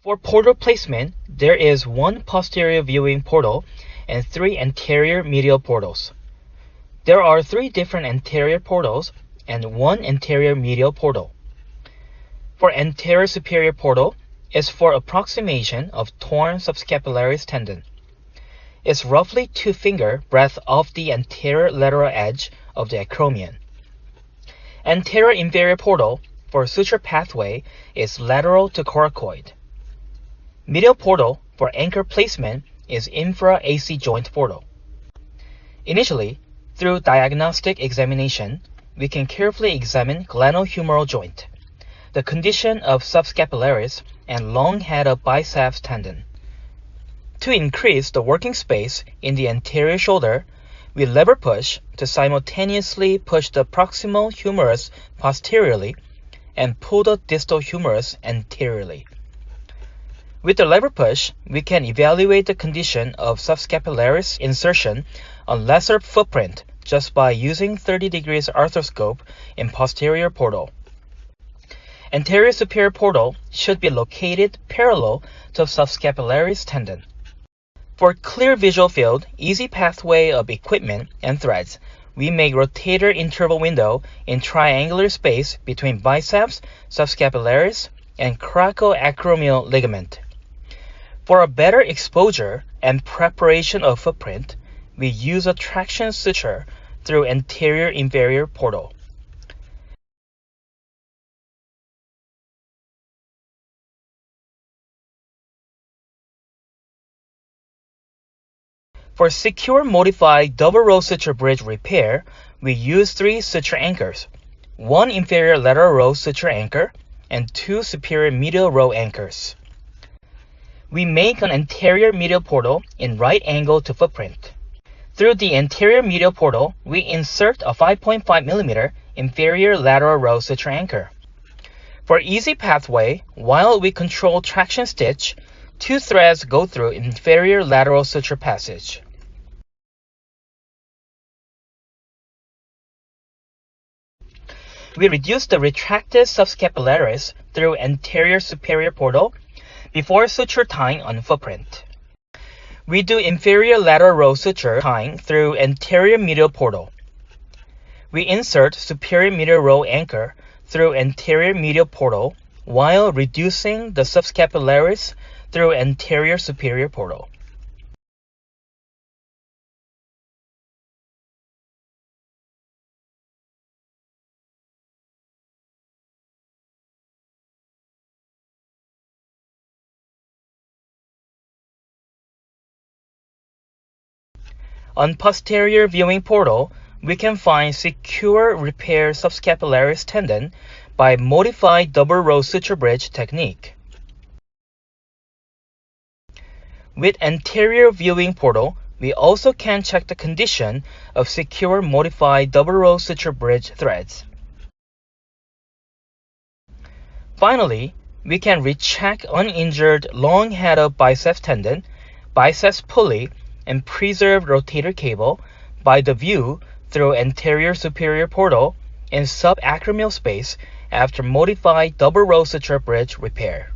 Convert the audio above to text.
For portal placement, there is one posterior viewing portal and 3 anterior medial portals. There are 3 different anterior portals and 1 anterior medial portal. For anterior superior portal is for approximation of torn subscapularis tendon. It's roughly 2 finger breadth off the anterior lateral edge of the acromion. Anterior inferior portal for suture pathway is lateral to coracoid. Medial portal for anchor placement is infra-AC joint portal. Initially, through diagnostic examination, we can carefully examine glenohumeral joint, the condition of subscapularis, and long head of biceps tendon. To increase the working space in the anterior shoulder, we lever push to simultaneously push the proximal humerus posteriorly and pull the distal humerus anteriorly. With the lever push, we can evaluate the condition of subscapularis insertion on lesser footprint just by using 30 degrees arthroscope in posterior portal. Anterior superior portal should be located parallel to subscapularis tendon. For clear visual field, easy pathway of equipment and threads, we make rotator interval window in triangular space between biceps, subscapularis, and coracoacromial ligament. For a better exposure and preparation of footprint, we use a traction suture through anterior inferior portal. For secure modified double row suture bridge repair, we use 3 suture anchors, 1 inferior lateral row suture anchor, and 2 superior medial row anchors. We make an anterior medial portal in right angle to footprint. Through the anterior medial portal, we insert a 5.5 mm inferior lateral row suture anchor. For easy pathway, while we control traction stitch, 2 threads go through inferior lateral suture passage. We reduce the retracted subscapularis through anterior superior portal before suture tying on footprint. We do inferior lateral row suture tying through anterior medial portal. We insert superior medial row anchor through anterior medial portal while reducing the subscapularis through anterior superior portal. On posterior viewing portal, we can find secure repair subscapularis tendon by modified double row suture bridge technique. With anterior viewing portal, we also can check the condition of secure modified double row suture bridge threads. Finally, we can recheck uninjured long head of biceps tendon, biceps pulley, and preserved rotator cable by the view through anterior superior portal in subacromial space after modified double row suture bridge repair.